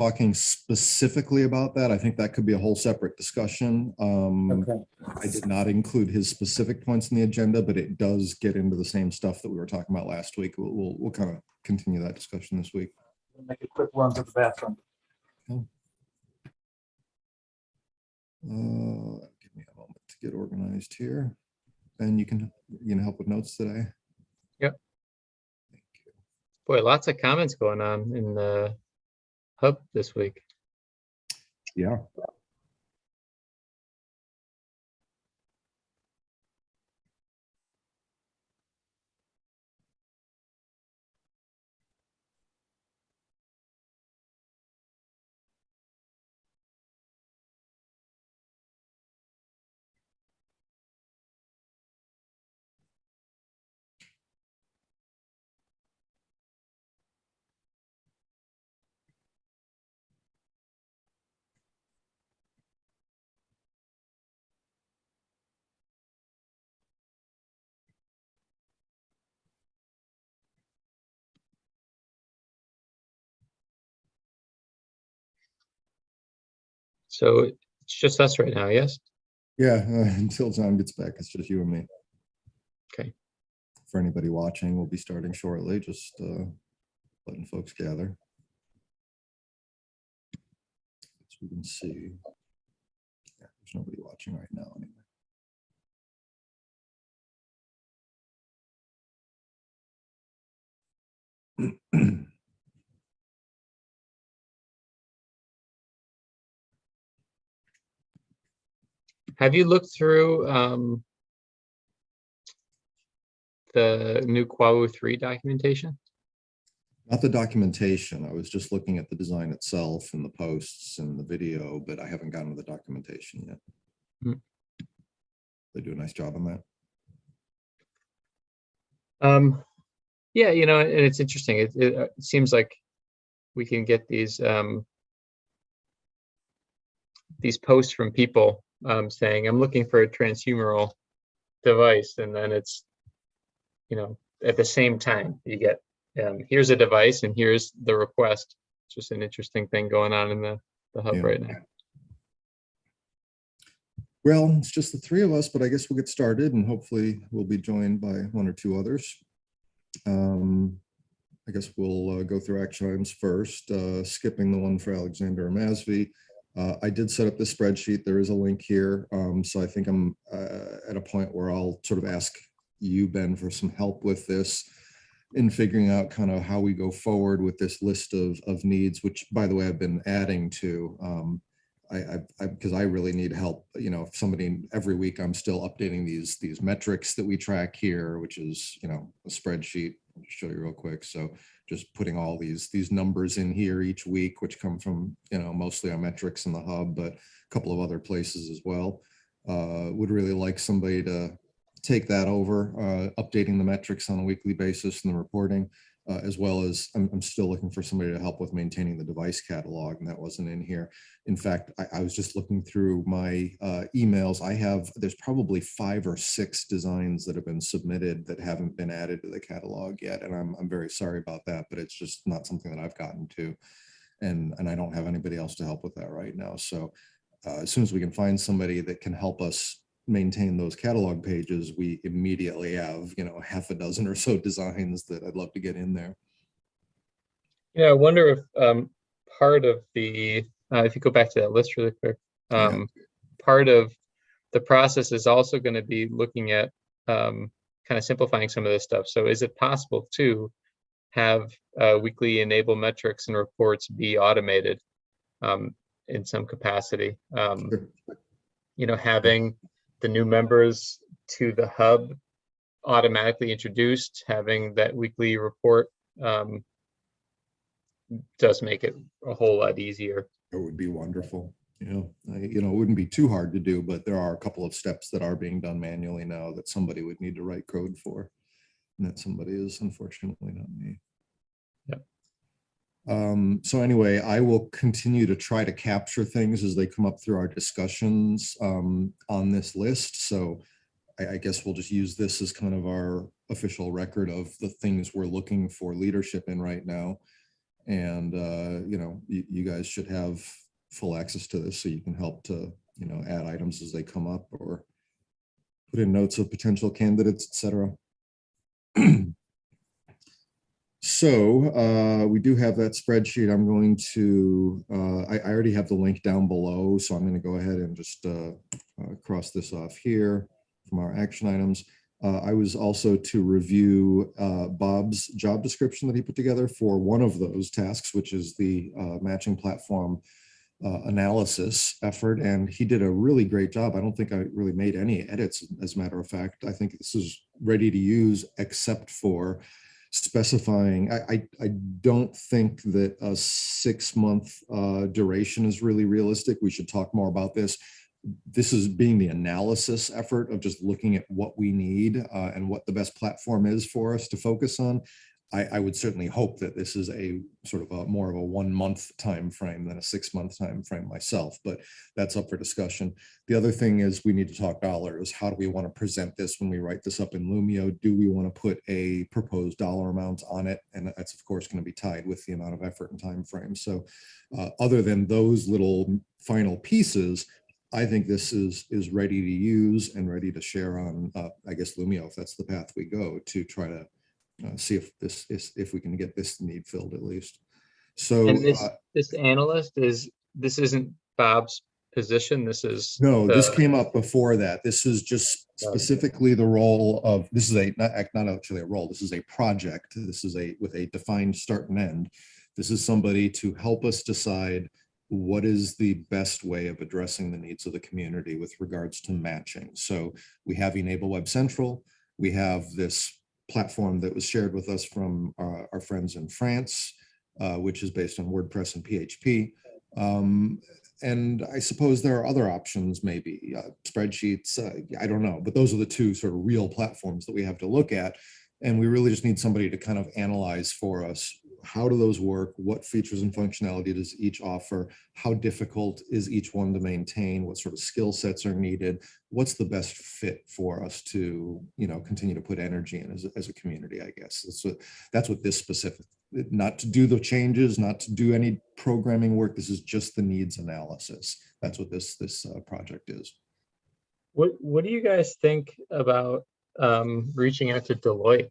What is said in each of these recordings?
talking specifically about that. I think that could be a whole separate discussion. Okay. I did not include his specific points in the agenda, but it does get into the same stuff that we were talking about last week. We'll kind of continue that discussion this week. Make a quick run to the bathroom. Give me a moment to get organized here. Ben, you can help with notes today. Yep. Thank you. Boy, lots of comments going on in the hub this week. Yeah. So it's just us right now, yes? Yeah, until John gets back, it's just you and me. Okay. For anybody watching, we'll be starting shortly, just letting folks gather. So we can see. Yeah, there's nobody watching right now anyway. Have you looked through the new Quawu 3 documentation? Not the documentation. I was just looking at the design itself and the posts and the video, but I haven't gotten to the documentation yet. They do a nice job on that. Yeah, and it's interesting. It seems like we can get these posts from people saying, I'm looking for a transhumeral device, and then it's, at the same time you get here's a device and here's the request. It's just an interesting thing going on in the hub right now. Well, it's just the three of us, but I guess we'll get started, and hopefully we'll be joined by one or two others. I guess we'll go through action items first, skipping the one for Alexander Masvi. I did set up this spreadsheet. There is a link here. So I think I'm at a point where I'll sort of ask you, Ben, for some help with this in figuring out kind of how we go forward with this list of needs, which, by the way, I've been adding to. Because I really need help. If somebody, every week I'm still updating these metrics that we track here, which is, a spreadsheet. I'll just show you real quick. So just putting all these numbers in here each week, which come from, mostly our metrics in the hub, but a couple of other places as well. Would really like somebody to take that over, updating the metrics on a weekly basis and the reporting. As well as I'm still looking for somebody to help with maintaining the device catalog, and that wasn't in here. In fact, I was just looking through my emails. There's probably 5 or 6 designs that have been submitted that haven't been added to the catalog yet, and I'm very sorry about that, but it's just not something that I've gotten to, and I don't have anybody else to help with that right now. So as soon as we can find somebody that can help us maintain those catalog pages, we immediately have, half a dozen or so designs that I'd love to get in there. I wonder if part of the, if you go back to that list really quick, part of the process is also going to be looking at kind of simplifying some of this stuff. So is it possible to have weekly enable metrics and reports be automated in some capacity? Having the new members to the hub automatically introduced, having that weekly report does make it a whole lot easier. It would be wonderful. It wouldn't be too hard to do, but there are a couple of steps that are being done manually now that somebody would need to write code for. And that somebody is unfortunately not me. So anyway, I will continue to try to capture things as they come up through our discussions on this list. So I guess we'll just use this as kind of our official record of the things we're looking for leadership in right now. And, you guys should have full access to this, so you can help to, add items as they come up or put in notes of potential candidates, etc. So we do have that spreadsheet. I'm going to, I already have the link down below, so I'm going to go ahead and just cross this off here from our action items. I was also to review Bob's job description that he put together for one of those tasks, which is the matching platform analysis effort, and he did a really great job. I don't think I really made any edits, as a matter of fact. I think this is ready to use, except for specifying. I don't think that a 6-month duration is really realistic. We should talk more about this. This is being the analysis effort of just looking at what we need and what the best platform is for us to focus on. I would certainly hope that this is a sort of more of a 1-month time frame than a 6-month time frame myself, but that's up for discussion. The other thing is we need to talk dollars. How do we want to present this when we write this up in Lumio? Do we want to put a proposed dollar amount on it? And that's of course going to be tied with the amount of effort and time frame. So other than those little final pieces, I think this is ready to use and ready to share on, I guess, Lumio, if that's the path we go, to try to see if we can get this need filled at least. So And this analyst this isn't Bob's position. This is no, this came up before that. This is just specifically the role of, this is not actually a role. This is a project. This is with a defined start and end. This is somebody to help us decide what is the best way of addressing the needs of the community with regards to matching. So we have e-NABLE Web Central. We have this platform that was shared with us from our friends in France, which is based on WordPress and PHP. And I suppose there are other options, maybe spreadsheets, I don't know, but those are the two sort of real platforms that we have to look at. And we really just need somebody to kind of analyze for us, how do those work? What features and functionality does each offer? How difficult is each one to maintain? What sort of skill sets are needed? What's the best fit for us to, continue to put energy in as a community, I guess. That's what this specific, not to do the changes, not to do any programming work. This is just the needs analysis. That's what this project is. What do you guys think about reaching out to Deloitte?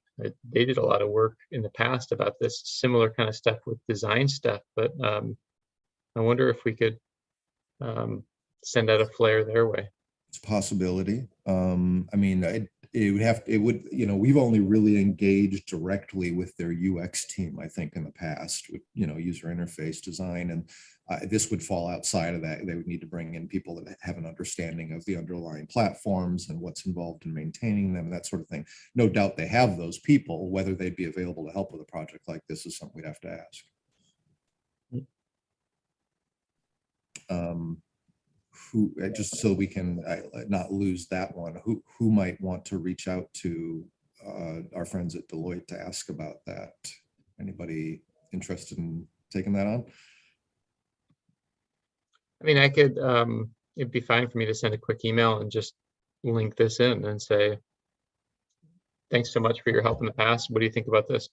They did a lot of work in the past about this similar kind of stuff with design stuff, but I wonder if we could send out a flare their way. It's a possibility. I mean, we've only really engaged directly with their UX team, I think, in the past with, user interface design, and this would fall outside of that. They would need to bring in people that have an understanding of the underlying platforms and what's involved in maintaining them, that sort of thing. No doubt they have those people. Whether they'd be available to help with a project like this is something we'd have to ask. Who, just so we can not lose that one, who might want to reach out to our friends at Deloitte to ask about that? Anybody interested in taking that on? I mean, I could, it'd be fine for me to send a quick email and just link this in and say, thanks so much for your help in the past. What do you think about this?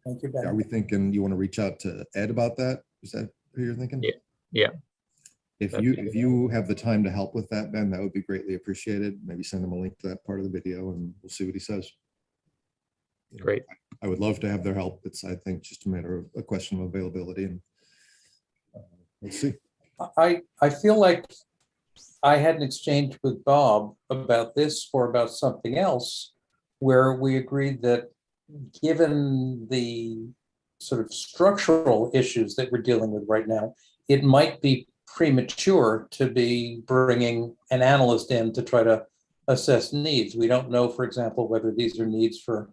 Thank you, Ben. Are we thinking you want to reach out to Ed about that? Is that who you're thinking? Yeah. If you have the time to help with that, Ben, that would be greatly appreciated. Maybe send him a link to that part of the video and we'll see what he says. Great. I would love to have their help. It's, I think, just a matter of a question of availability, and let's see. I feel like I had an exchange with Bob about this or about something else where we agreed that given the sort of structural issues that we're dealing with right now, it might be premature to be bringing an analyst in to try to assess needs. We don't know, for example, whether these are needs for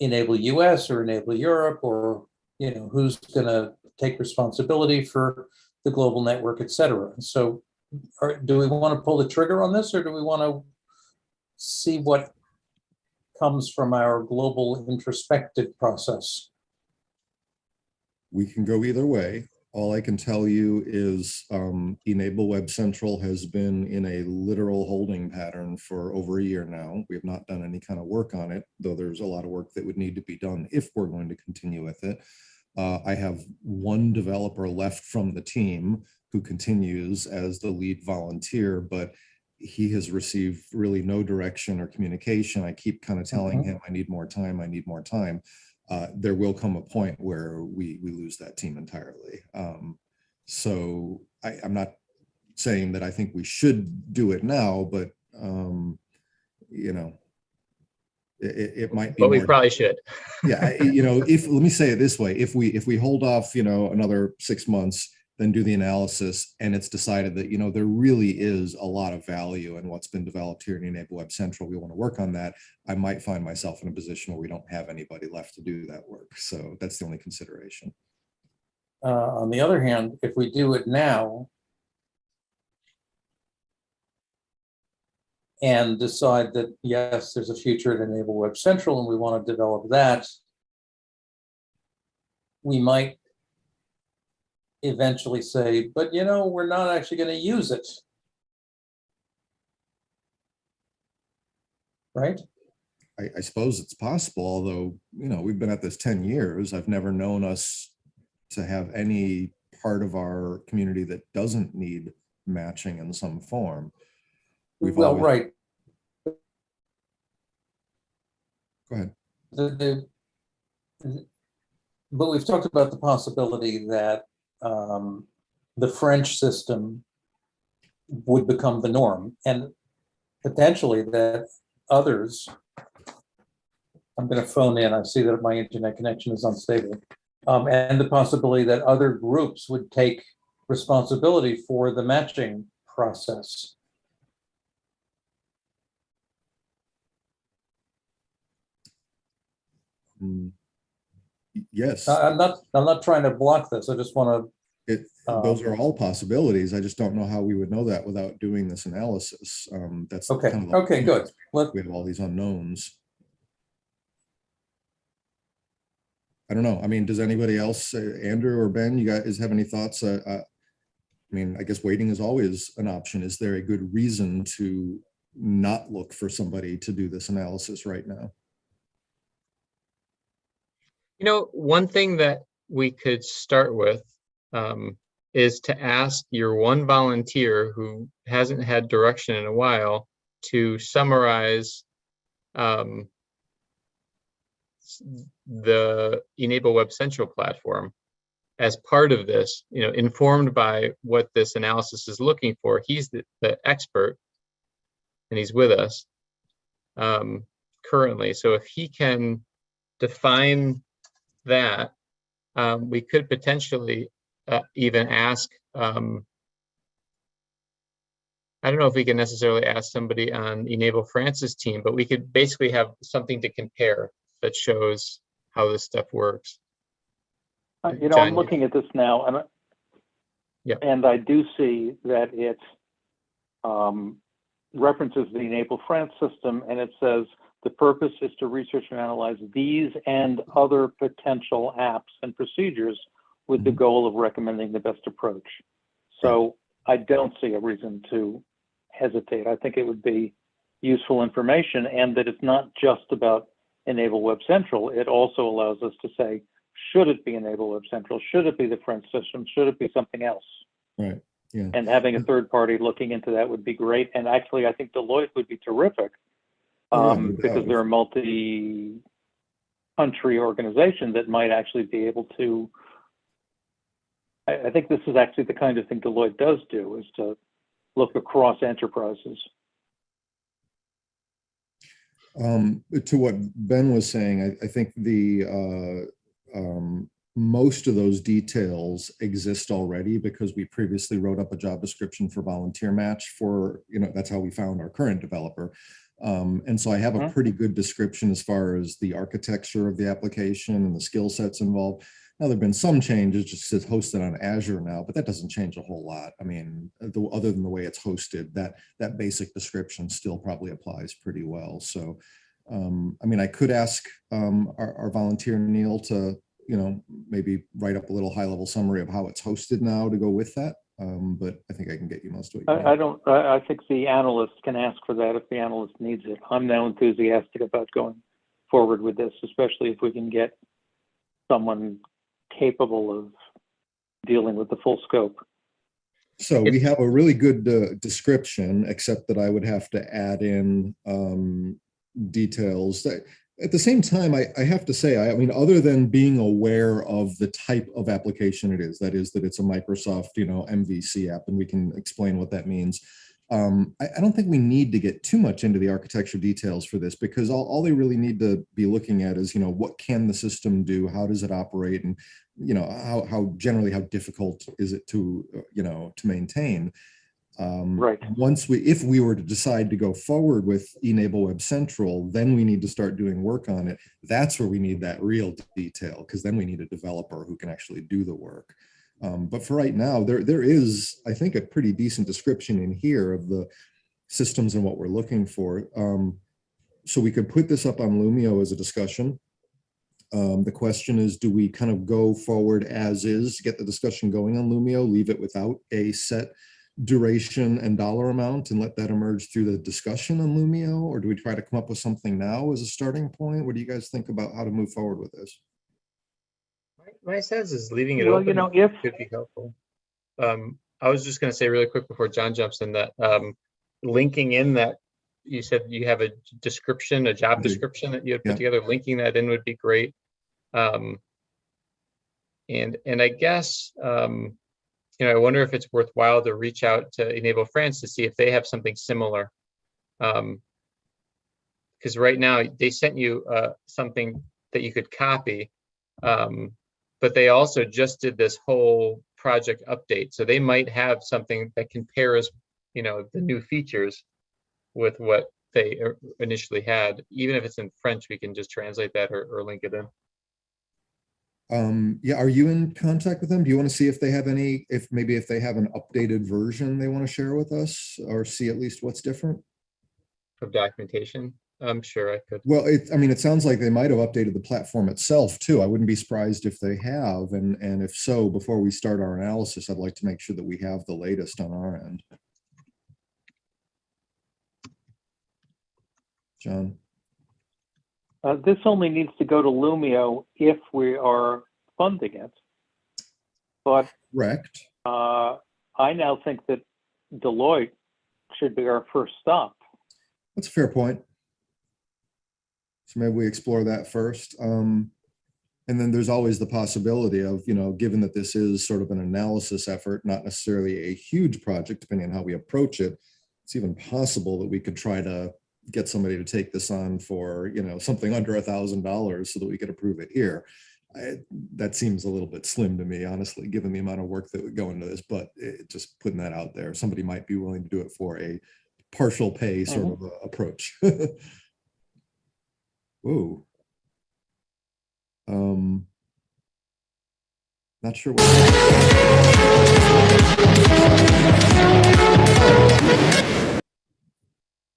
e-NABLE US or e-NABLE Europe, or who's going to take responsibility for the global network, et cetera. So do we want to pull the trigger on this, or do we want to see what comes from our global introspective process? We can go either way. All I can tell you is e-NABLE Web Central has been in a literal holding pattern for over a year now. We have not done any kind of work on it, though there's a lot of work that would need to be done if we're going to continue with it. I have one developer left from the team who continues as the lead volunteer, but he has received really no direction or communication. I keep kind of telling him, I need more time, I need more time. There will come a point where we lose that team entirely. So I'm not saying that I think we should do it now, but you know, it might be But we more, probably should. yeah, you know, if, let me say it this way, if we hold off, you know, another 6 months, then do the analysis, and it's decided that, you know, there really is a lot of value in what's been developed here in e-NABLE Web Central, we want to work on that, I might find myself in a position where we don't have anybody left to do that work. So that's the only consideration. On the other hand, if we do it now and decide that, yes, there's a future at e-NABLE Web Central and we want to develop that, we might eventually say, but you know, we're not actually going to use it. Right? I suppose it's possible, although, you know, we've been at this 10 years. I've never known us to have any part of our community that doesn't need matching in some form. We've Well, always... right. Go ahead. But we've talked about the possibility that the French system would become the norm, and potentially that others, I'm going to phone in, I see that my internet connection is unstable, and the possibility that other groups would take responsibility for the matching process. Yes. I'm not trying to block this. I just want to. Those are all possibilities. I just don't know how we would know that without doing this analysis. That's Okay. kind of the Okay. Good. we have all these unknowns. I don't know. I mean, does anybody else, Andrew or Ben, you guys have any thoughts? I mean, I guess waiting is always an option. Is there a good reason to not look for somebody to do this analysis right now? You know, one thing that we could start with is to ask your one volunteer who hasn't had direction in a while to summarize the e-NABLE Web Central platform as part of this, you know, informed by what this analysis is looking for. He's the expert, and he's with us currently. So if he can define that, we could potentially even ask, I don't know if we can necessarily ask somebody on e-NABLE France's team, but we could basically have something to compare that shows how this stuff works. You know, John, I'm looking at this now, and and I do see that it references the e-NABLE France system, and it says the purpose is to research and analyze these and other potential apps and procedures with the goal of recommending the best approach. So I don't see a reason to hesitate. I think it would be useful information, and that it's not just about e-NABLE Web Central. It also allows us to say, should it be e-NABLE Web Central? Should it be the French system? Should it be something else? Right. Yeah. And having a third party looking into that would be great. And actually, I think Deloitte would be terrific because they're a multi-country organization that might actually be able to. I think this is actually the kind of thing Deloitte does do, is to look across enterprises. To what Ben was saying, I think the most of those details exist already because we previously wrote up a job description for volunteer match for, you know, that's how we found our current developer. And so I have a pretty good description as far as the architecture of the application and the skill sets involved. Now, there have been some changes, just it's hosted on Azure now, but that doesn't change a whole lot. I mean, other than the way it's hosted, that basic description still probably applies pretty well. So, I mean, I could ask our volunteer, Neil, to, you know, maybe write up a little high-level summary of how it's hosted now to go with that. But I think I can get you most of it. I think the analyst can ask for that if the analyst needs it. I'm now enthusiastic about going forward with this, especially if we can get someone capable of dealing with the full scope. So we have a really good description, except that I would have to add in details. At the same time, I have to say, I mean, other than being aware of the type of application it is, that it's a Microsoft, MVC app, and we can explain what that means. I don't think we need to get too much into the architecture details for this, because all they really need to be looking at is, what can the system do? How does it operate? And, how generally, how difficult is it to, to maintain? Right. If we were to decide to go forward with e-NABLE Web Central, then we need to start doing work on it. That's where we need that real detail, because then we need a developer who can actually do the work. But for right now, there is, I think, a pretty decent description in here of the systems and what we're looking for. So we could put this up on Lumio as a discussion. The question is, do we kind of go forward as is, get the discussion going on Lumio, leave it without a set duration and dollar amount and let that emerge through the discussion on Lumio? Or do we try to come up with something now as a starting point? What do you guys think about how to move forward with this? My sense is leaving it Well, open if could be helpful. I was just going to say really quick before John jumps in that linking in that you said you have a description, a job description that you had put together, linking that in would be great. And I guess, I wonder if it's worthwhile to reach out to e-NABLE France to see if they have something similar. Because right now they sent you something that you could copy, but they also just did this whole project update. So they might have something that compares, the new features with what they initially had. Even if it's in French, we can just translate that or link it in. Yeah, are you in contact with them? Do you want to see if they have if they have an updated version they want to share with us, or see at least what's different? Of documentation? I'm sure I could. Well, it sounds like they might have updated the platform itself too. I wouldn't be surprised if they have. And if so, before we start our analysis, I'd like to make sure that we have the latest on our end. John? this only needs to go to Lumio if we are funding it. But Correct. I now think that Deloitte should be our first stop. That's a fair point. So maybe we explore that first. And then there's always the possibility of, given that this is sort of an analysis effort, not necessarily a huge project, depending on how we approach it, it's even possible that we could try to get somebody to take this on for, something under $1,000 so that we could approve it here. That seems a little bit slim to me, honestly, given the amount of work that would go into this, but just putting that out there, somebody might be willing to do it for a partial pay sort of approach. Whoa. Not sure what.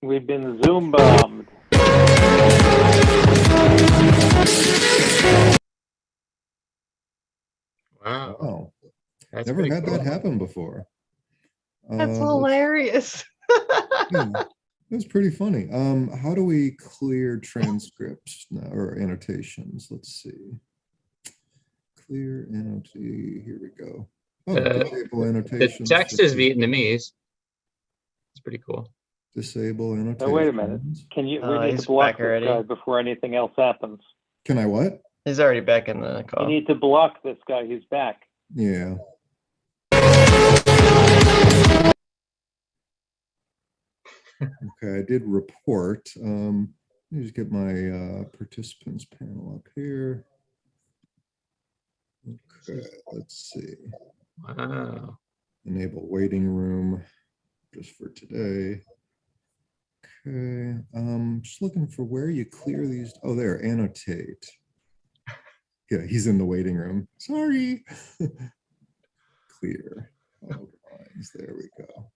We've been Zoom bombed. Wow. That's Never had cool. that happen before. That's hilarious. Yeah, it was pretty funny. How do we clear transcripts now, or annotations? Let's see. Clear annotate. Here we go. Oh, disable The annotations. text is Vietnamese. It's pretty cool. Disable annotations. Oh, wait a minute. Can you? We need He's to block back this already. guy before anything else happens. Can I what? He's already back in the call. You need to block this guy. He's back. Yeah. Okay, I did report. Let me just get my participants panel up here. Okay, let's see. Wow. Enable waiting room just for today. Okay, just looking for where you clear these. Oh, there, annotate. Yeah, he's in the waiting room. Sorry. Clear all lines. There we go.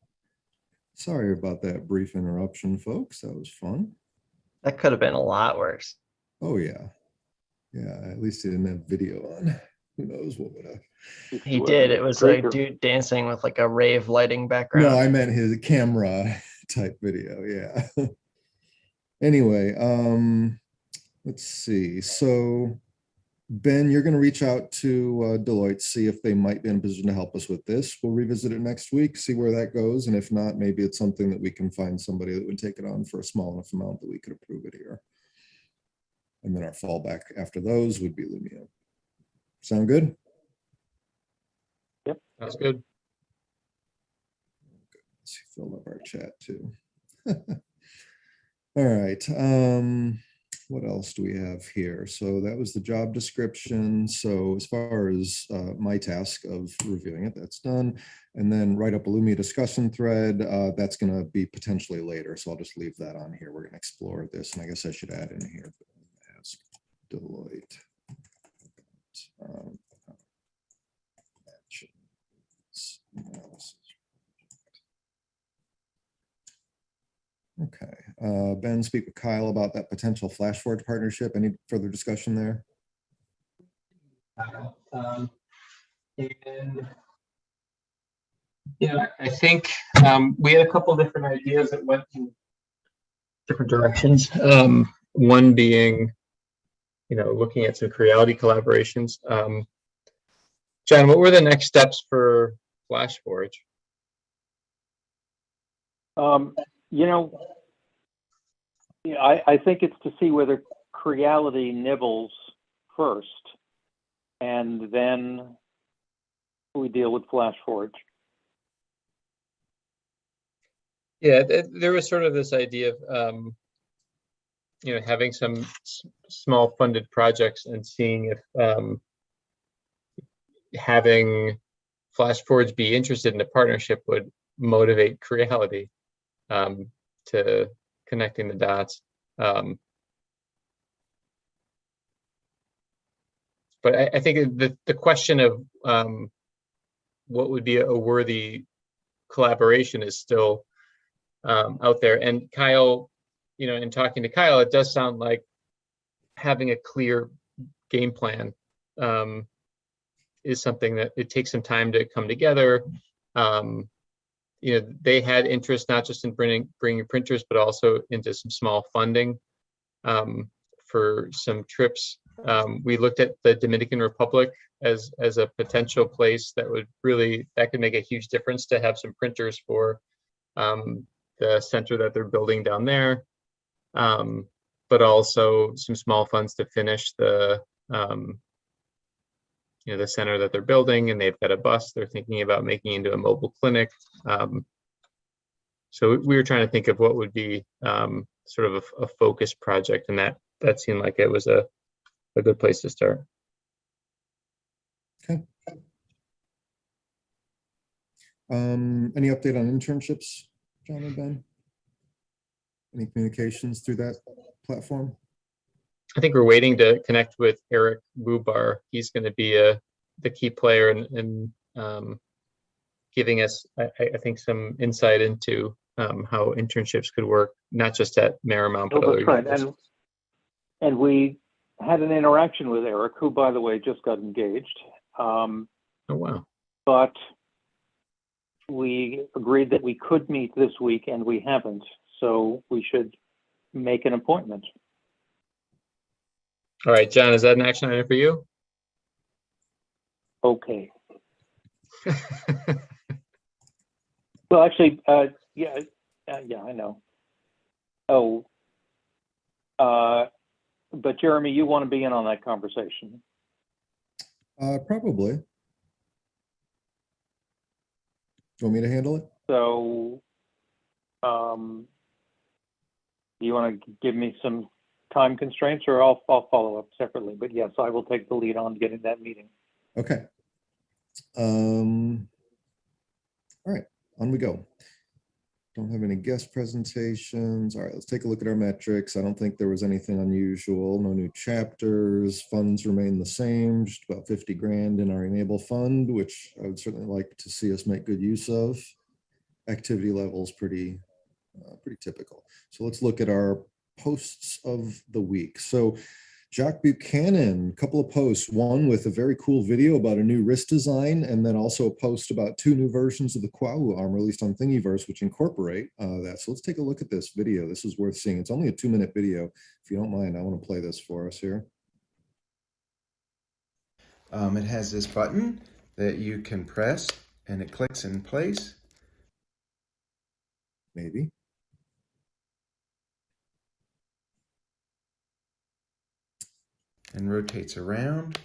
Sorry about that brief interruption, folks. That was fun. That could have been a lot worse. Oh yeah. Yeah, at least he didn't have video on. Who knows what would have. He did. It was a dude dancing with like a rave lighting background. No, I meant his camera type video. Yeah. Anyway, let's see. So Ben, you're going to reach out to Deloitte, see if they might be in a position to help us with this. We'll revisit it next week, see where that goes. And if not, maybe it's something that we can find somebody that would take it on for a small enough amount that we could approve it here. And then our fallback after those would be Lumia. Sound good? Yep. That's good. Let's fill up our chat too. All right. What else do we have here? So that was the job description. So as far as my task of reviewing it, that's done. And then write up a Lumia discussion thread. That's going to be potentially later. So I'll just leave that on here. We're going to explore this. And I guess I should add in here, ask Deloitte. Okay, Ben, speak with Kyle about that potential FlashForge partnership. Any further discussion there? And yeah, I think we had a couple different ideas that went in different directions. One being, looking at some Creality collaborations. John, what were the next steps for FlashForge? I think it's to see whether Creality nibbles first, and then we deal with FlashForge. Yeah, there was sort of this idea of, having some small funded projects and seeing if having FlashForge be interested in a partnership would motivate Creality to connecting the dots. But I think the question of what would be a worthy collaboration is still out there. And Kyle, in talking to Kyle, it does sound like having a clear game plan is something that it takes some time to come together. They had interest not just in bringing printers, but also into some small funding for some trips. We looked at the Dominican Republic as a potential place that could make a huge difference to have some printers for the center that they're building down there, but also some small funds to finish the the center that they're building, and they've got a bus they're thinking about making into a mobile clinic. So we were trying to think of what would be sort of a focused project, and that seemed like it was a good place to start. Okay. Any update on internships, John and Ben? Any communications through that platform? I think we're waiting to connect with Eric Bubar. He's going to be the key player in giving us, I think, some insight into how internships could work, not just at Marymount, but other universities. And we had an interaction with Eric, who, by the way, just got engaged. Oh, wow. But we agreed that we could meet this week, and we haven't. So we should make an appointment. All right, John, is that an action item for you? Okay. Well, actually, yeah, I know. Oh, but Jeremy, you want to be in on that conversation? Probably. Do you want me to handle it? So, do you want to give me some time constraints, or I'll follow up separately? But yes, I will take the lead on getting that meeting. Okay. All right, on we go. Don't have any guest presentations. All right, let's take a look at our metrics. I don't think there was anything unusual. No new chapters. Funds remain the same, just about 50 grand in our e-NABLE fund, which I would certainly like to see us make good use of. Activity levels pretty typical. So let's look at our posts of the week. So Jack Buchanan, a couple of posts, one with a very cool video about a new wrist design, and then also a post about 2 new versions of the Kwawu arm released on Thingiverse, which incorporate that. So let's take a look at this video. This is worth seeing. It's only a 2-minute video. If you don't mind, I want to play this for us here. It has this button that you can press and it clicks in place. Maybe. And rotates around.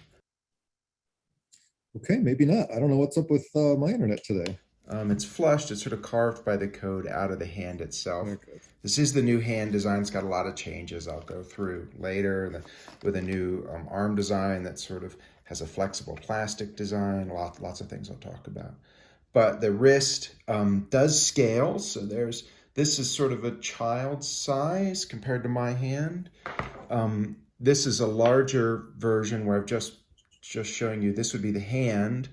Okay, maybe not. I don't know what's up with my internet today. It's flushed. It's sort of carved by the code out of the hand itself. Okay. This is the new hand design. It's got a lot of changes I'll go through later with a new arm design that sort of has a flexible plastic design, lots of things I'll talk about. But the wrist does scale. So this is sort of a child's size compared to my hand. This is a larger version where I've just showing you, this would be the hand,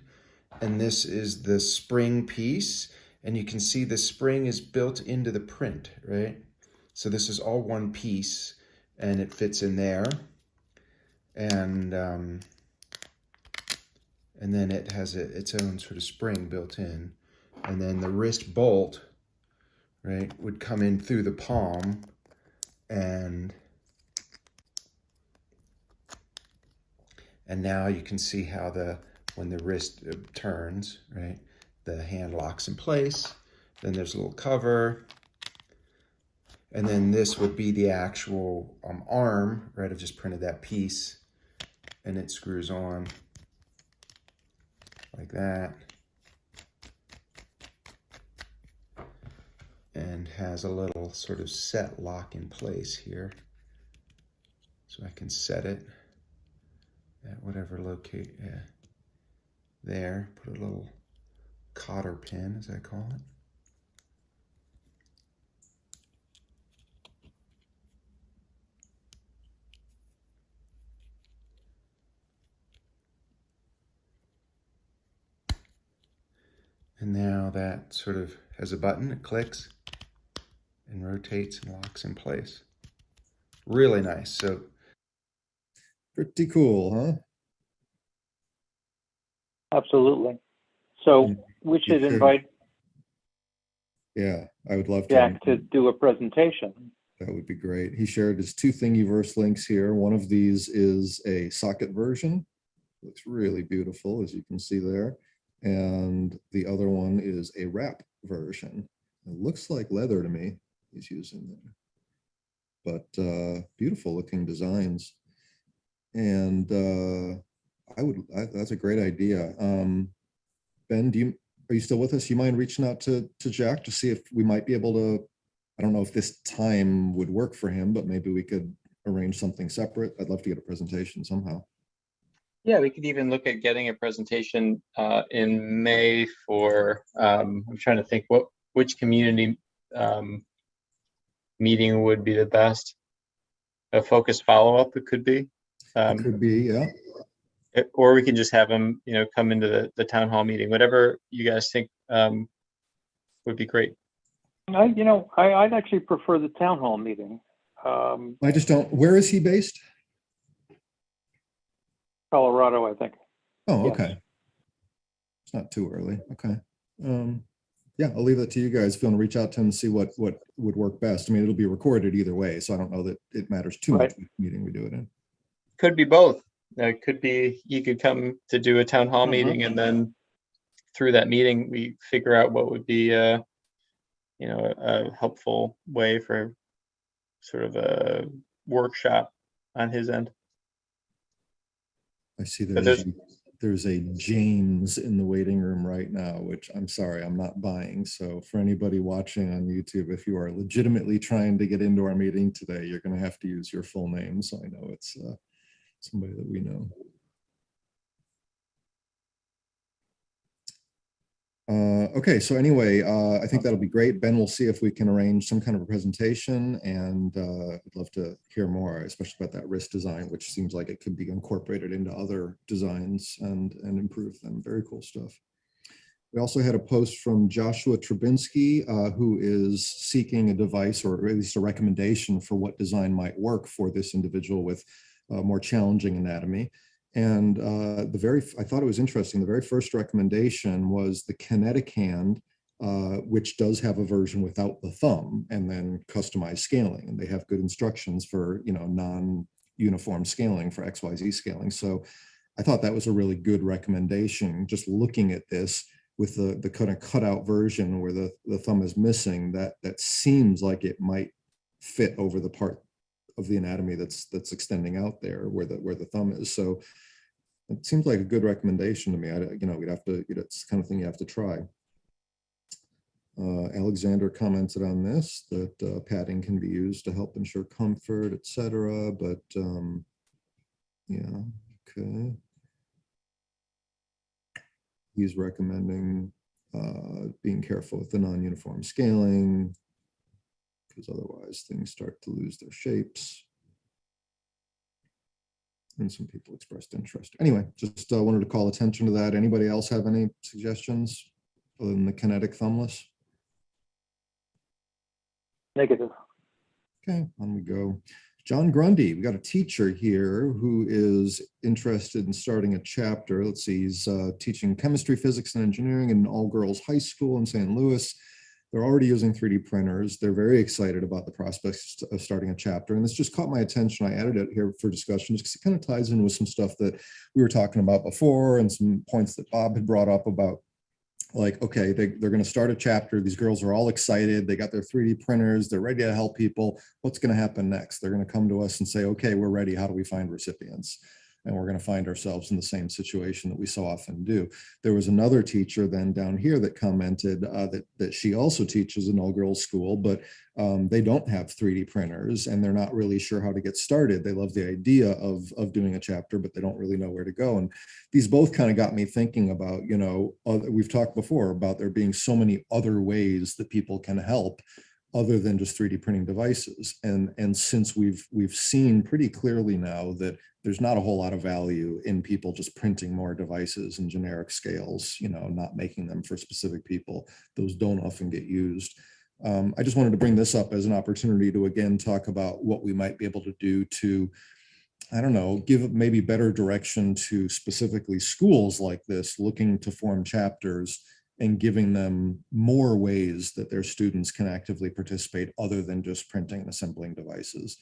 and this is the spring piece. And you can see the spring is built into the print, right? So this is all one piece and it fits in there. And then it has its own sort of spring built in. And then the wrist bolt, right, would come in through the palm and now you can see how when the wrist turns, right, the hand locks in place. Then there's a little cover. And then this would be the actual arm, right? I've just printed that piece and it screws on like that. And has a little sort of set lock in place here. So I can set it at whatever there, put a little cotter pin, as I call it. And now that sort of has a button, it clicks and rotates and locks in place. Really nice. So Pretty cool, huh? Absolutely. So we should sure. invite Yeah, I would love to. Jack to do a presentation. That would be great. He shared his two Thingiverse links here. One of these is a socket version. Looks really beautiful, as you can see there. And the other one is a wrap version. It looks like leather to me he's using there. But beautiful looking designs. And that's a great idea. Ben, are you still with us? You mind reaching out to Jack to see if we might be able to, I don't know if this time would work for him, but maybe we could arrange something separate. I'd love to get a presentation somehow. Yeah, we could even look at getting a presentation in May for, I'm trying to think which community meeting would be the best. A focused follow-up, it could be. It could be, yeah. Or we can just have them, come into the town hall meeting, whatever you guys think would be great. I'd actually prefer the town hall meeting. I just don't, where is he based? Colorado, I think. Oh, Yes. okay. It's not too early. Okay. Yeah, I'll leave it to you guys if you want to reach out to him and see what would work best. I mean, it'll be recorded either way, so I don't know that it matters too much which meeting we do it in. Could be both. It could be you could come to do a town hall meeting, and then through that meeting we figure out what would be a helpful way for sort of a workshop on his end. I see But there's a James in the waiting room right now, which I'm sorry, I'm not buying. So for anybody watching on YouTube, if you are legitimately trying to get into our meeting today, you're going to have to use your full name. So I know it's somebody that we know. Okay, so anyway, I think that'll be great. Ben, we'll see if we can arrange some kind of a presentation, and I'd love to hear more, especially about that wrist design, which seems like it could be incorporated into other designs and improve them. Very cool stuff. We also had a post from Joshua Trubinsky, who is seeking a device or at least a recommendation for what design might work for this individual with more challenging anatomy. And I thought it was interesting. The very first recommendation was the kinetic hand, which does have a version without the thumb and then customized scaling. And they have good instructions for, non-uniform scaling for XYZ scaling. So I thought that was a really good recommendation. Just looking at this with the kind of cutout version where the thumb is missing, that seems like it might fit over the part of the anatomy that's extending out there where the thumb is. So it seems like a good recommendation to me. We'd have to, it's the kind of thing you have to try. Alexander commented on this, that padding can be used to help ensure comfort, etc. But yeah, okay. He's recommending being careful with the non-uniform scaling, because otherwise things start to lose their shapes. And some people expressed interest. Anyway, just wanted to call attention to that. Anybody else have any suggestions other than the kinetic thumbless? Negative. Okay, on we go. John Grundy, we got a teacher here who is interested in starting a chapter. Let's see, he's teaching chemistry, physics, and engineering in an all-girls high school in St. Louis. They're already using 3D printers. They're very excited about the prospects of starting a chapter. And this just caught my attention. I added it here for discussion because it kind of ties in with some stuff that we were talking about before and some points that Bob had brought up about, like, okay, they're going to start a chapter. These girls are all excited. They got their 3D printers. They're ready to help people. What's going to happen next? They're going to come to us and say, okay, we're ready. How do we find recipients? And we're going to find ourselves in the same situation that we so often do. There was another teacher then down here that commented that she also teaches an all-girls school, but they don't have 3D printers and they're not really sure how to get started. They love the idea of doing a chapter, but they don't really know where to go. And these both kind of got me thinking about, we've talked before about there being so many other ways that people can help other than just 3D printing devices. And since we've seen pretty clearly now that there's not a whole lot of value in people just printing more devices in generic scales, not making them for specific people, those don't often get used. I just wanted to bring this up as an opportunity to again talk about what we might be able to do to, I don't know, give maybe better direction to specifically schools like this looking to form chapters and giving them more ways that their students can actively participate other than just printing and assembling devices.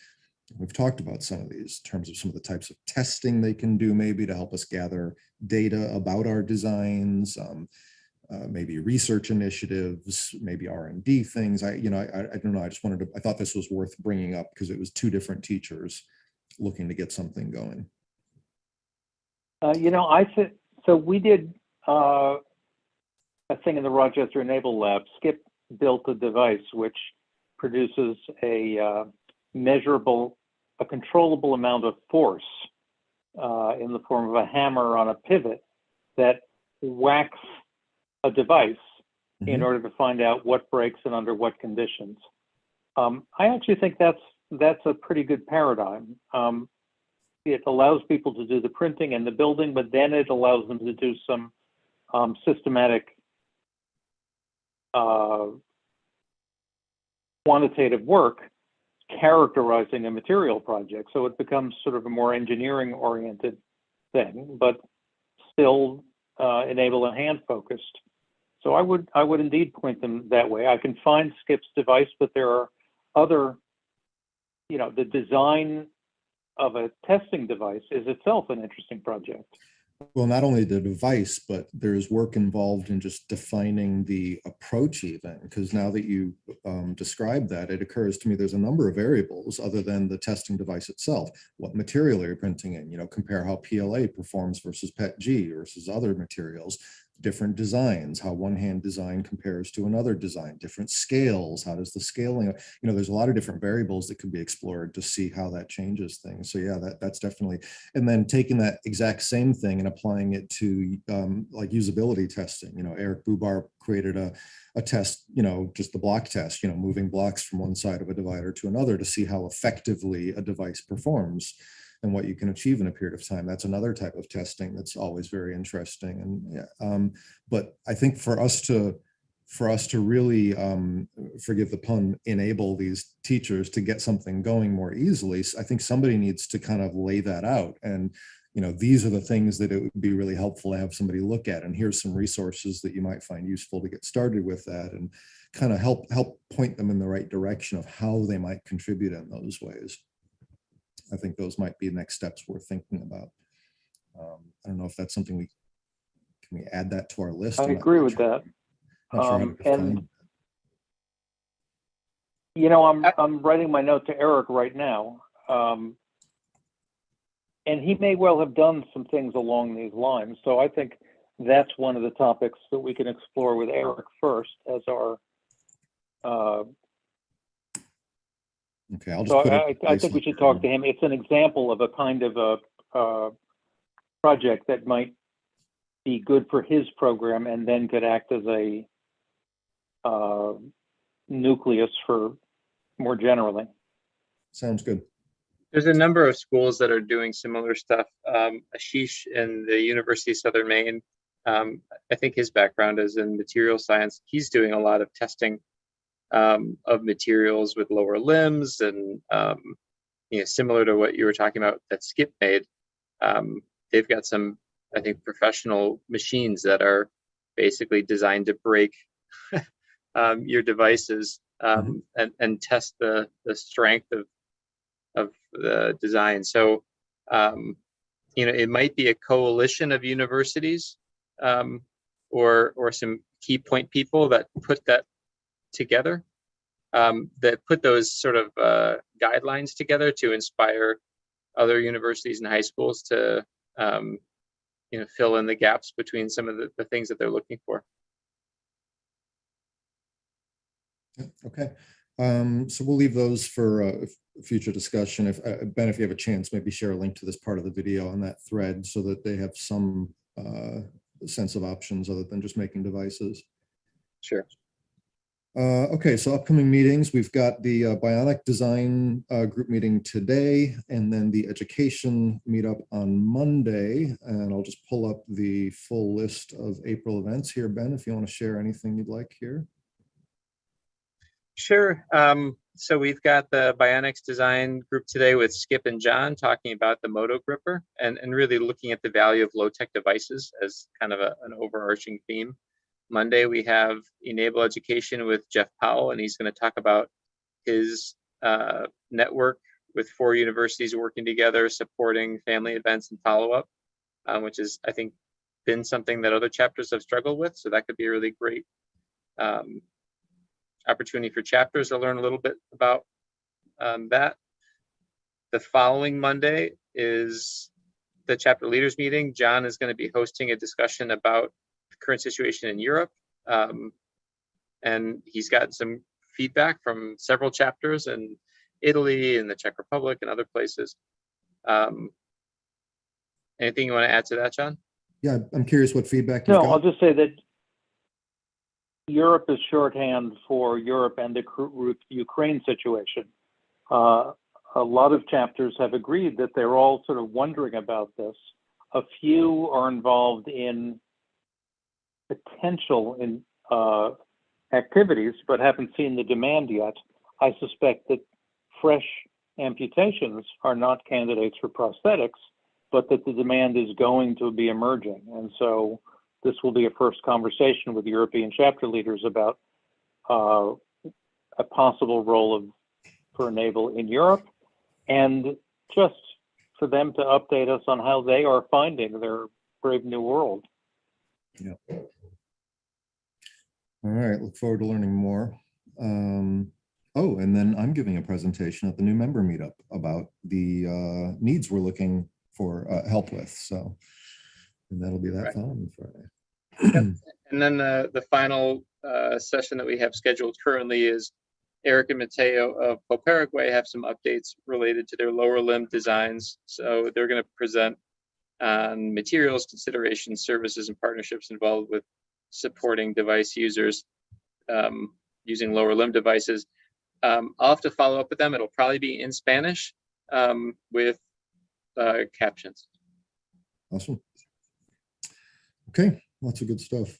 We've talked about some of these in terms of some of the types of testing they can do maybe to help us gather data about our designs, maybe research initiatives, maybe R&D things. I don't know, I thought this was worth bringing up because it was two different teachers looking to get something going. So we did a thing in the Rochester e-NABLE lab. Skip built a device which produces a controllable amount of force in the form of a hammer on a pivot that whacks a device in order to find out what breaks and under what conditions. I actually think that's a pretty good paradigm. It allows people to do the printing and the building, but then it allows them to do some systematic quantitative work characterizing a material project. So it becomes sort of a more engineering oriented thing, but still enable and hand focused. So I would indeed point them that way. I can find Skip's device, but there are other, the design of a testing device is itself an interesting project. Well, not only the device, but there's work involved in just defining the approach even, because now that you described that, it occurs to me there's a number of variables other than the testing device itself. What material are you printing in? Compare how PLA performs versus PETG versus other materials. Different designs, how one hand design compares to another design, different scales, how does the scaling, there's a lot of different variables that could be explored to see how that changes things. So yeah, that's definitely, and then taking that exact same thing and applying it to like usability testing. Eric Bubar created a test, just the block test, moving blocks from one side of a divider to another to see how effectively a device performs and what you can achieve in a period of time. That's another type of testing that's always very interesting. And but I think for us to really, forgive the pun, enable these teachers to get something going more easily, I think somebody needs to kind of lay that out. And these are the things that it would be really helpful to have somebody look at. And here's some resources that you might find useful to get started with that, and kind of help point them in the right direction of how they might contribute in those ways. I think those might be next steps worth thinking about. I don't know if that's something can we add that to our list? I I'm not agree with sure- that. not sure how to define And it. you know, I'm writing my note to Eric right now. And he may well have done some things along these lines. So I think that's one of the topics that we can explore with Eric first as our. Okay, I'll just So put it. I think we should talk to him. It's an example of a kind of a project that might be good for his program and then could act as a nucleus for more generally. Sounds good. There's a number of schools that are doing similar stuff. Ashish in the University of Southern Maine, I think his background is in material science. He's doing a lot of testing of materials with lower limbs and similar to what you were talking about that Skip made. They've got some, I think, professional machines that are basically designed to break your devices and test the strength of the design. So, it might be a coalition of universities or some key point people that put that together, that put those sort of guidelines together to inspire other universities and high schools to fill in the gaps between some of the things that they're looking for. Okay, so we'll leave those for future discussion. If Ben, if you have a chance, maybe share a link to this part of the video on that thread so that they have some sense of options other than just making devices. Sure. Okay, so upcoming meetings, we've got the Bionic Design group meeting today, and then the education meetup on Monday. And I'll just pull up the full list of April events here, Ben, if you want to share anything you'd like here. Sure. So we've got the Bionics Design group today with Skip and John talking about the Moto Gripper and really looking at the value of low-tech devices as kind of an overarching theme. Monday, we have e-NABLE Education with Jeff Powell, and he's going to talk about his network with 4 universities working together, supporting family events and follow-up, which is, I think, been something that other chapters have struggled with. So that could be a really great opportunity for chapters to learn a little bit about that. The following Monday is the chapter leaders meeting. John is going to be hosting a discussion about the current situation in Europe. And he's got some feedback from several chapters in Italy and the Czech Republic and other places. Anything you want to add to that, John? Yeah, I'm curious what feedback you've No, got. I'll just say that Europe is shorthand for Europe and the Ukraine situation. A lot of chapters have agreed that they're all sort of wondering about this. A few are involved in potential activities, but haven't seen the demand yet. I suspect that fresh amputations are not candidates for prosthetics, but that the demand is going to be emerging. And so this will be a first conversation with European chapter leaders about a possible role for e-NABLE in Europe, and just for them to update us on how they are finding their brave new world. Yeah. All right, look forward to learning more. Oh, and then I'm giving a presentation at the new member meetup about the needs we're looking for help with. So, and that'll be that following Friday. Yep. And then the final session that we have scheduled currently is Eric and Mateo of Paraguay have some updates related to their lower limb designs. So they're going to present on materials, considerations, services, and partnerships involved with supporting device users using lower limb devices. I'll have to follow up with them. It'll probably be in Spanish with captions. Awesome. Okay, lots of good stuff.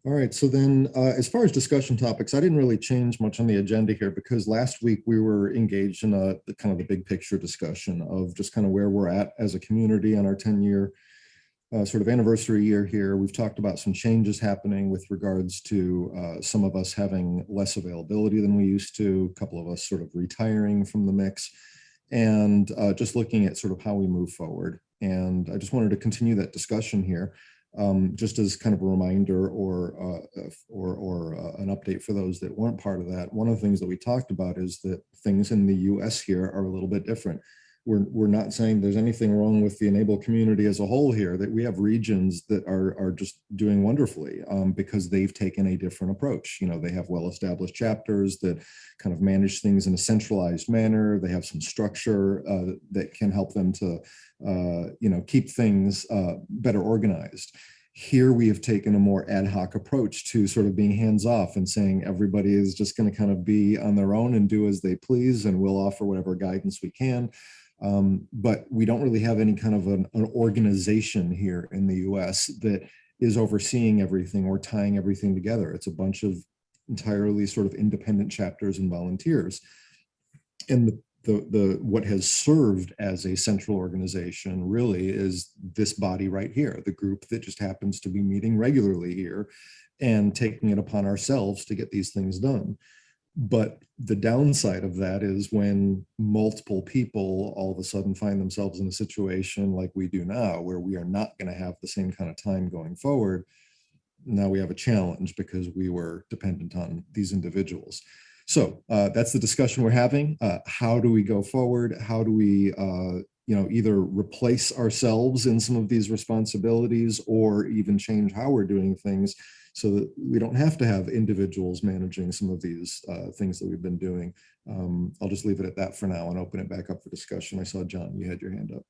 All right, so then as far as discussion topics, I didn't really change much on the agenda here because last week we were engaged in a kind of the big picture discussion of just kind of where we're at as a community on our 10-year sort of anniversary year here. We've talked about some changes happening with regards to some of us having less availability than we used to, a couple of us sort of retiring from the mix, and just looking at sort of how we move forward. And I just wanted to continue that discussion here, just as kind of a reminder or an update for those that weren't part of that. One of the things that we talked about is that things in the US here are a little bit different. We're not saying there's anything wrong with the e-NABLE community as a whole here, that we have regions that are just doing wonderfully because they've taken a different approach. They have well-established chapters that kind of manage things in a centralized manner. They have some structure that can help them to, keep things better organized. Here we have taken a more ad hoc approach to sort of being hands off and saying everybody is just going to kind of be on their own and do as they please, and we'll offer whatever guidance we can. But we don't really have any kind of an organization here in the US that is overseeing everything or tying everything together. It's a bunch of entirely sort of independent chapters and volunteers. And what has served as a central organization really is this body right here, the group that just happens to be meeting regularly here and taking it upon ourselves to get these things done. But the downside of that is when multiple people all of a sudden find themselves in a situation like we do now, where we are not going to have the same kind of time going forward. Now we have a challenge because we were dependent on these individuals. So that's the discussion we're having. How do we go forward? How do we, either replace ourselves in some of these responsibilities or even change how we're doing things so that we don't have to have individuals managing some of these things that we've been doing. I'll just leave it at that for now and open it back up for discussion. I saw, John, you had your hand up.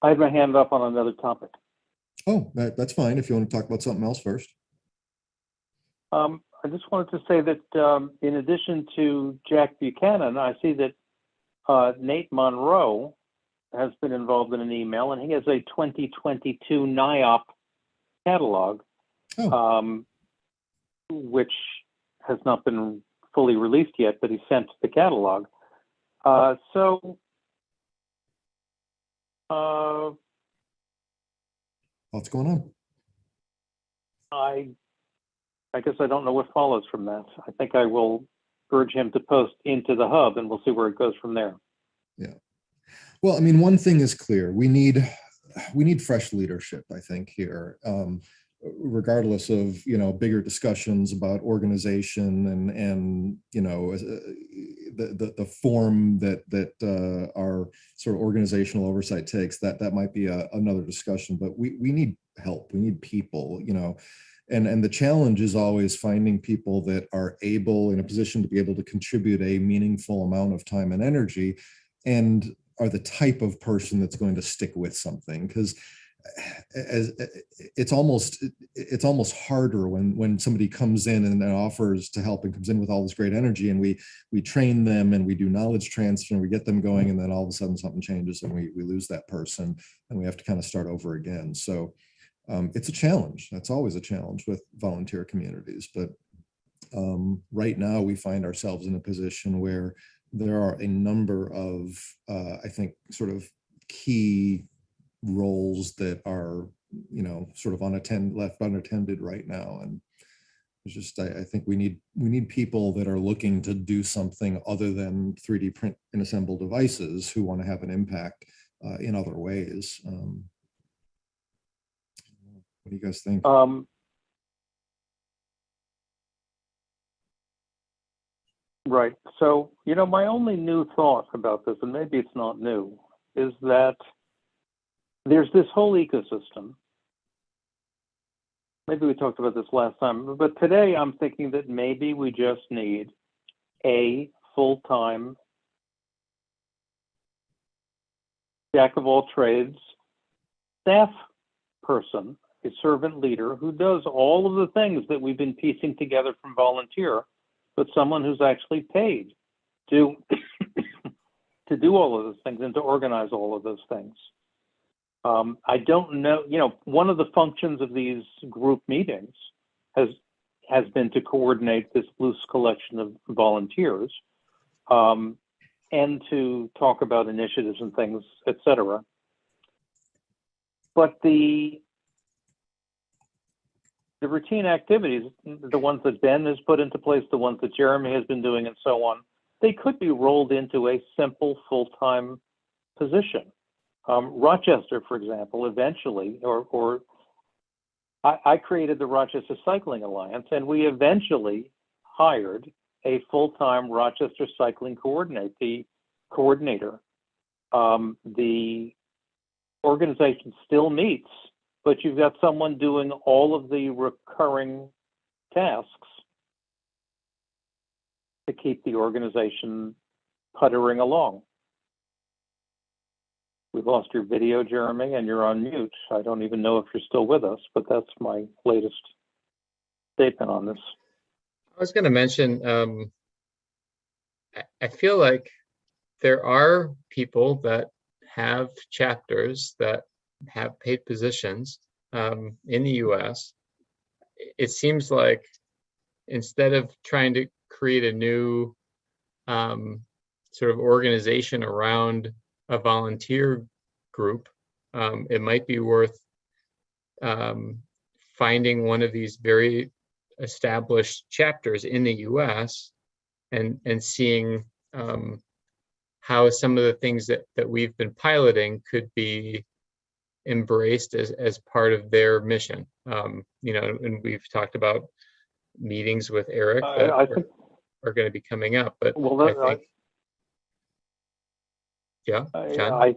I had my hand up on another topic. Oh, that's fine. If you want to talk about something else first. I just wanted to say that in addition to Jack Buchanan, I see that Nate Monroe has been involved in an email, and he has a 2022 NIOP catalog, which has not been fully released yet, but he sent the catalog. What's going on? I guess I don't know what follows from that. I think I will urge him to post into the hub, and we'll see where it goes from there. Yeah. Well, I mean, one thing is clear. We need fresh leadership, I think, here, regardless of, bigger discussions about organization and the form that our sort of organizational oversight takes. That might be another discussion, but we need help. We need people, And the challenge is always finding people that are able, in a position to be able to contribute a meaningful amount of time and energy, and are the type of person that's going to stick with something. Because it's almost harder when somebody comes in and offers to help and comes in with all this great energy, and we train them and we do knowledge transfer and we get them going, and then all of a sudden something changes and we lose that person and we have to kind of start over again. So it's a challenge. That's always a challenge with volunteer communities. But right now we find ourselves in a position where there are a number of, I think, sort of key roles that are, sort of left unattended right now. And it's just, I think we need people that are looking to do something other than 3D print and assemble devices, who want to have an impact in other ways. What do you guys think? Right. So, my only new thought about this, and maybe it's not new, is that there's this whole ecosystem. Maybe we talked about this last time, but today I'm thinking that maybe we just need a full-time jack of all trades staff person, a servant leader who does all of the things that we've been piecing together from volunteer, but someone who's actually paid to to do all of those things and to organize all of those things. I don't know, one of the functions of these group meetings has been to coordinate this loose collection of volunteers, and to talk about initiatives and things, etc. But the routine activities, the ones that Ben has put into place, the ones that Jeremy has been doing, and so on, they could be rolled into a simple full-time position. Rochester, for example, eventually, or I created the Rochester Cycling Alliance, and we eventually hired a full-time Rochester cycling coordinator. The organization still meets, but you've got someone doing all of the recurring tasks to keep the organization puttering along. We've lost your video, Jeremy, and you're on mute. I don't even know if you're still with us, but that's my latest statement on this. I was going to mention, I feel like there are people that have chapters that have paid positions in the US. It seems like instead of trying to create a new sort of organization around a volunteer group, it might be worth finding one of these very established chapters in the US and seeing how some of the things that we've been piloting could be embraced as part of their mission. You know, and we've talked about meetings with Eric that are going to be coming up, but yeah, John?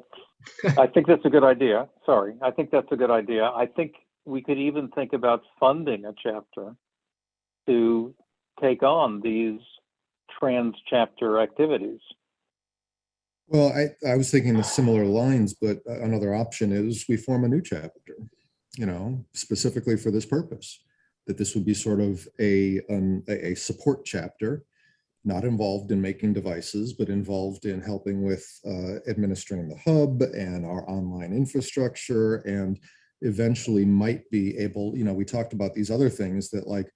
I think that's a good idea. Sorry, I think that's a good idea. I think we could even think about funding a chapter to take on these trans chapter activities. Well, I was thinking the similar lines, but another option is we form a new chapter, you know, specifically for this purpose, that this would be sort of a support chapter, not involved in making devices, but involved in helping with administering the hub and our online infrastructure, and eventually might be able, you know, we talked about these other things that, like,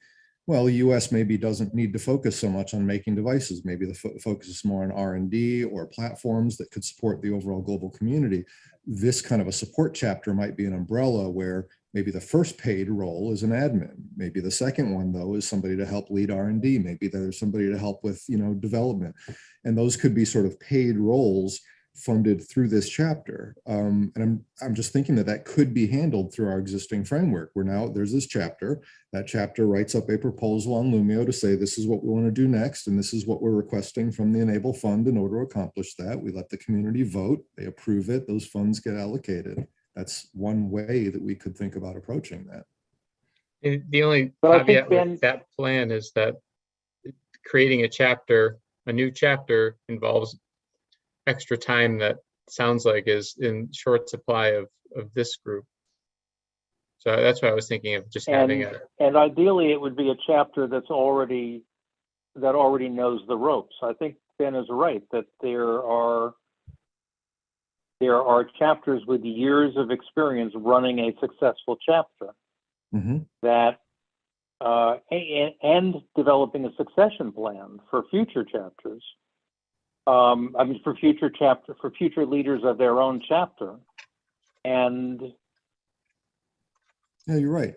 well, the US maybe doesn't need to focus so much on making devices. Maybe the focus is more on R&D or platforms that could support the overall global community. This kind of a support chapter might be an umbrella where maybe the first paid role is an admin. Maybe the second one, though, is somebody to help lead R&D. Maybe there's somebody to help with, you know, development. And those could be sort of paid roles funded through this chapter. And I'm just thinking that could be handled through our existing framework. Where now there's this chapter. That chapter writes up a proposal on Lumio to say, this is what we want to do next, and this is what we're requesting from the Enable Fund in order to accomplish that. We let the community vote, they approve it, those funds get allocated. That's one way that we could think about approaching that. And the only caveat with that plan is that creating a new chapter involves extra time that sounds like is in short supply of this group. So that's why I was thinking of just having and ideally it would be a chapter that already knows the ropes. I think Ben is right that there are chapters with years of experience running a successful chapter that and developing a succession plan for future chapters. For future leaders of their own chapter. And yeah, you're right.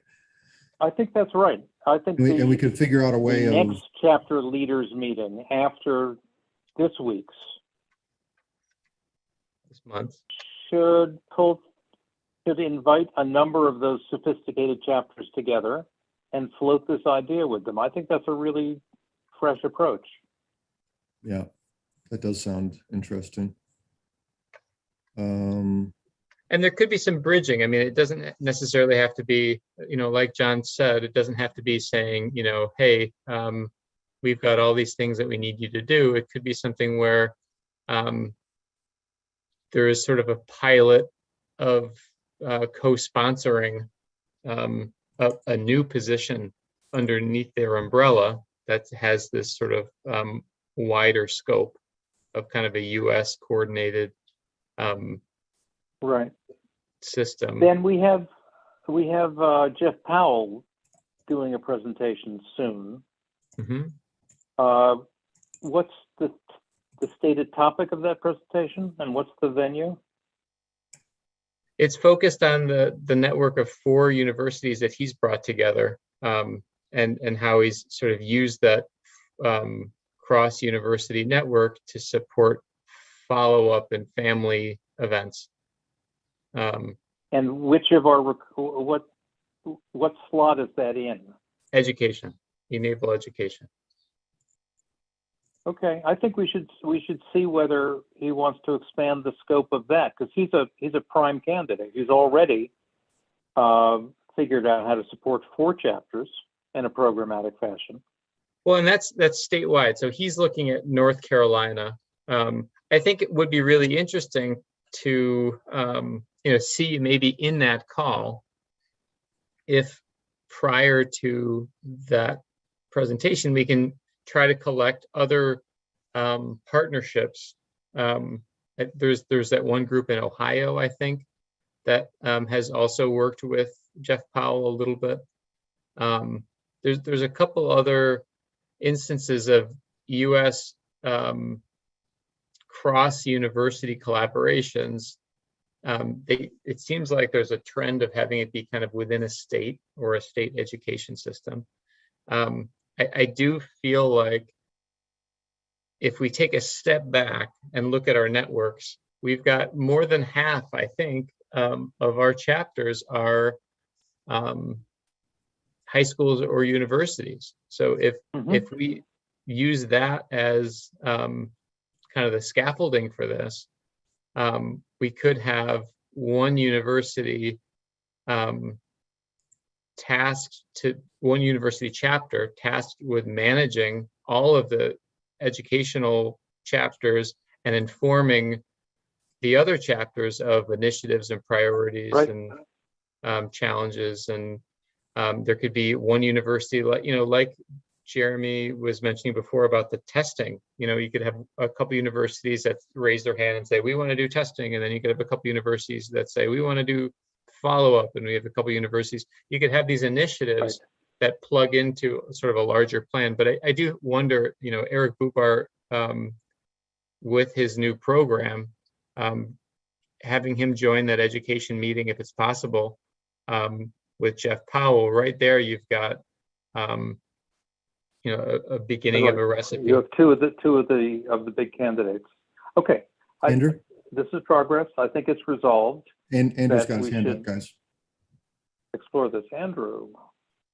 I think that's right. I think and we could figure out a way of next chapter leaders meeting after this week's month should invite a number of those sophisticated chapters together and float this idea with them. I think that's a really fresh approach. Yeah. That does sound interesting. And there could be some bridging. I mean, it doesn't necessarily have to be, you know, like John said, it doesn't have to be saying, you know, hey, we've got all these things that we need you to do. It could be something where there is sort of a pilot of co-sponsoring a new position underneath their umbrella that has this sort of wider scope of kind of a US coordinated system. Then we have Jeff Powell doing a presentation soon. What's the stated topic of that presentation, and what's the venue? It's focused on the network of 4 universities that he's brought together, and how he's sort of used that cross-university network to support follow-up and family events. And which of our, what slot is that in? Education, enable education. Okay, I think we should see whether he wants to expand the scope of that, because he's a prime candidate. He's already figured out how to support 4 chapters in a programmatic fashion. Well, and that's statewide. So he's looking at North Carolina. I think it would be really interesting to see maybe in that call if prior to that presentation we can try to collect other partnerships. There's that one group in Ohio, I think, that has also worked with Jeff Powell a little bit. There's a couple other instances of U.S. cross-university collaborations. It seems like there's a trend of having it be kind of within a state or a state education system. I do feel like if we take a step back and look at our networks, we've got more than half, I think, of our chapters are high schools or universities. So if we use that as kind of the scaffolding for this, we could have one university one university chapter tasked with managing all of the educational chapters and informing the other chapters of initiatives and priorities, right, and challenges. And there could be one university, like Jeremy was mentioning before about the testing. You could have a couple universities that raise their hand and say, we want to do testing. And then you could have a couple universities that say, we want to do follow-up. And we have a couple universities. You could have these initiatives, right, that plug into sort of a larger plan. But I do wonder, Eric Bubar, with his new program, having him join that education meeting, if it's possible, with Jeff Powell, right there, you've got, a beginning of a recipe. You have two of the big candidates. Okay. Andrew? This is progress. I think it's resolved. And Andrew's got his hand up, guys. Explore this. Andrew.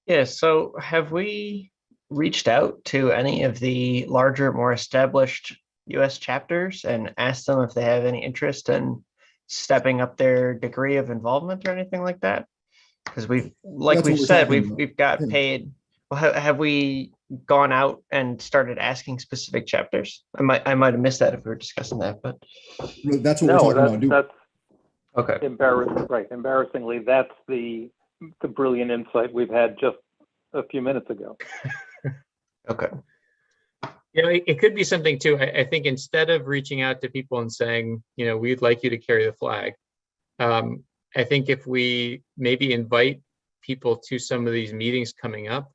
Yeah, so have we reached out to any of the larger, more established U.S. chapters and asked them if they have any interest in stepping up their degree of involvement or anything like that? Because we've got paid. Well, have we gone out and started asking specific chapters? I might have missed that if we were discussing that, but that's what we're talking about. That's okay. Embarrassingly, that's the brilliant insight we've had just a few minutes ago. Okay. It could be something too. I think instead of reaching out to people and saying, we'd like you to carry the flag, I think if we maybe invite people to some of these meetings coming up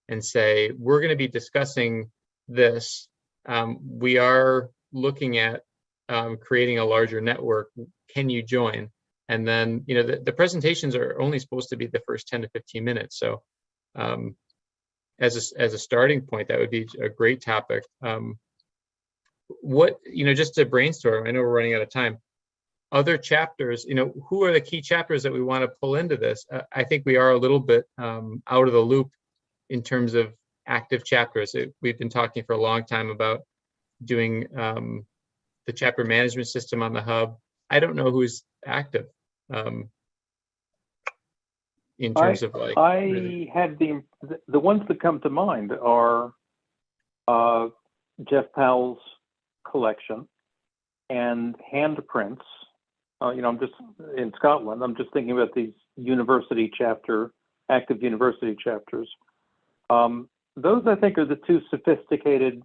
and say, we're going to be discussing this. We are looking at creating a larger network. Can you join? And then, the presentations are only supposed to be the first 10 to 15 minutes. So as a starting point, that would be a great topic. Just to brainstorm, I know we're running out of time. Other chapters, who are the key chapters that we want to pull into this? I think we are a little bit out of the loop in terms of active chapters. We've been talking for a long time about doing the chapter management system on the hub. I don't know who's active in terms of like. I had the ones that come to mind are Jeff Powell's collection and handprints. I'm just in Scotland. I'm just thinking about these active university chapters. Those I think are the two sophisticated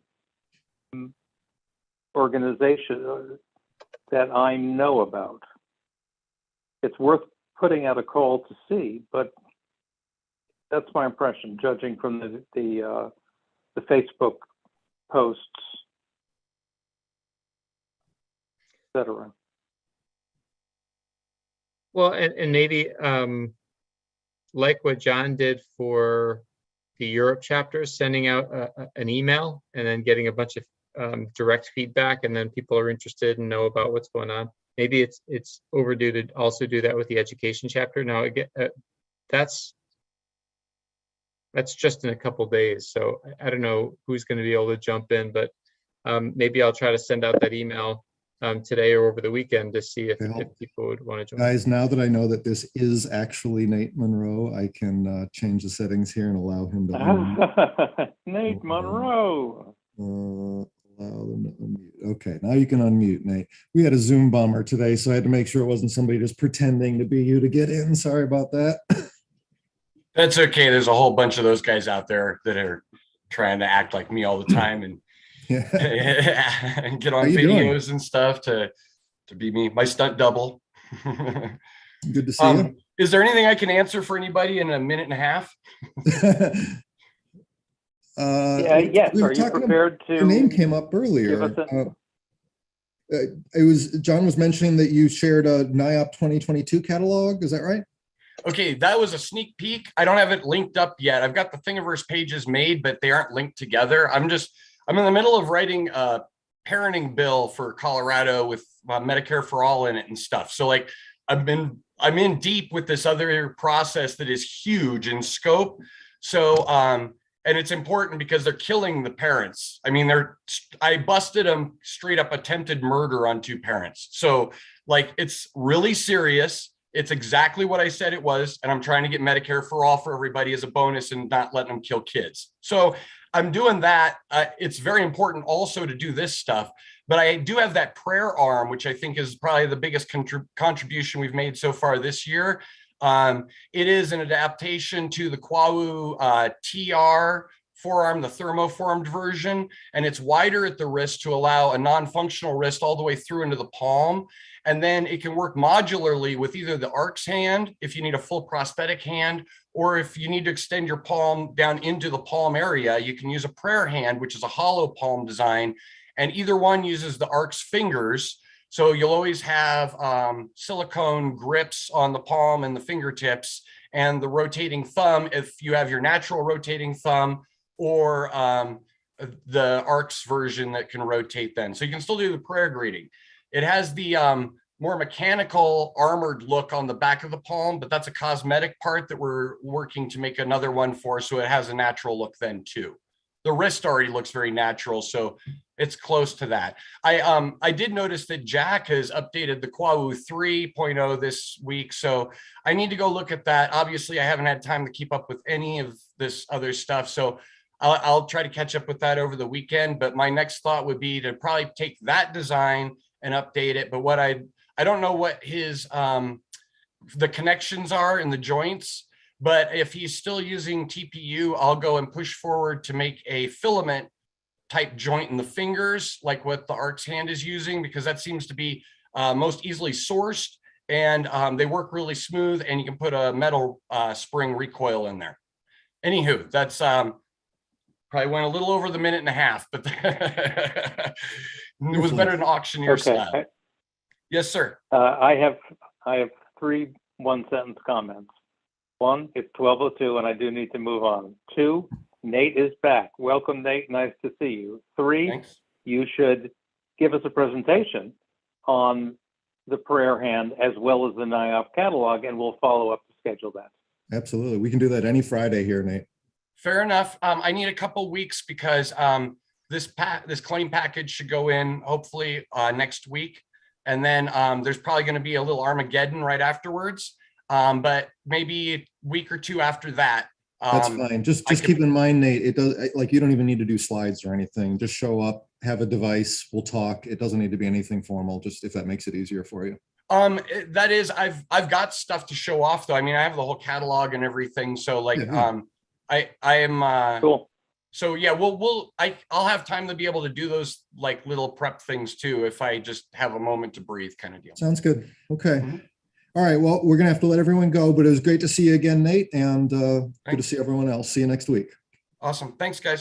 organizations that I know about. It's worth putting out a call to see, but that's my impression, judging from the Facebook posts, etc. Well, and maybe like what John did for the Europe chapters, sending out an email and then getting a bunch of direct feedback, and then people are interested and know about what's going on. maybe it's overdue to also do that with the education chapter. Now again, that's just in a couple days, so I don't know who's going to be able to jump in, but maybe I'll try to send out that email today or over the weekend to see if people would want to join. Guys, now that I know that this is actually Nate Monroe, I can change the settings here and allow him to unmute. Nate Monroe. Allow them to unmute. Okay, now you can unmute, Nate. We had a Zoom bomber today, so I had to make sure it wasn't somebody just pretending to be you to get in. Sorry about that. That's okay. There's a whole bunch of those guys out there that are trying to act like me all the time and and get on videos and stuff to be me, my stunt double. Good to see you. Is there anything I can answer for anybody in a minute and a half? Yes. Are you prepared to? Your name came up earlier. John was mentioning that you shared a NIOP 2022 catalog. Is that right? Okay, that was a sneak peek. I don't have it linked up yet. I've got the Thingiverse pages made, but they aren't linked together. I'm in the middle of writing a parenting bill for Colorado with Medicare for All in it and stuff. So like I'm in deep with this other process that is huge in scope. So and it's important because they're killing the parents. I mean, I busted them straight up attempted murder on 2 parents. So like it's really serious. It's exactly what I said it was. And I'm trying to get Medicare for All for everybody as a bonus and not letting them kill kids. So I'm doing that. It's very important also to do this stuff, but I do have that prayer arm, which I think is probably the biggest contribution we've made so far this year. It is an adaptation to the Kwawu TR forearm, the thermoformed version, and it's wider at the wrist to allow a non-functional wrist all the way through into the palm. And then it can work modularly with either the ARC's hand, if you need a full prosthetic hand, or if you need to extend your palm down into the palm area, you can use a prayer hand, which is a hollow palm design. And either one uses the ARC's fingers. So you'll always have silicone grips on the palm and the fingertips and the rotating thumb if you have your natural rotating thumb, or the ARC's version that can rotate then. So you can still do the prayer greeting. It has the more mechanical armored look on the back of the palm, but that's a cosmetic part that we're working to make another one for, so it has a natural look then too. The wrist already looks very natural, so it's close to that. I did notice that Jack has updated the Kwawu 3.0 this week, so I need to go look at that. Obviously, I haven't had time to keep up with any of this other stuff, so I'll try to catch up with that over the weekend. But my next thought would be to probably take that design and update it. But what I don't know what his the connections are in the joints, but if he's still using TPU, I'll go and push forward to make a filament type joint in the fingers, like what the ARC's hand is using, because that seems to be most easily sourced, and they work really smooth, and you can put a metal spring recoil in there. Anywho, that's probably went a little over the minute and a half, but it was better than auctioneer style. Yes, sir. I have 3 one-sentence comments. 1, it's 12:02, and I do need to move on. 2, Nate is back. Welcome, Nate. Nice to see you. 3, Thanks. You should give us a presentation on the prayer hand as well as the NIOP catalog, and we'll follow up to schedule that. Absolutely. We can do that any Friday here, Nate. Fair enough. I need a couple weeks because this claim package should go in hopefully next week. And then there's probably going to be a little Armageddon right afterwards. But maybe a week or 2 after that. That's fine. Just keep in mind, Nate, it does, like, you don't even need to do slides or anything. Just show up, have a device, we'll talk. It doesn't need to be anything formal, just if that makes it easier for you. That is, I've got stuff to show off though. I mean, I have the whole catalog and everything. So like, Yeah. I am Cool. So yeah, I'll have time to be able to do those like little prep things too, if I just have a moment to breathe kind of deal. Sounds good. Okay. All right. Well, we're going to have to let everyone go, but it was great to see you again, Nate, and good to see everyone else. See you next week. Awesome. Thanks, guys.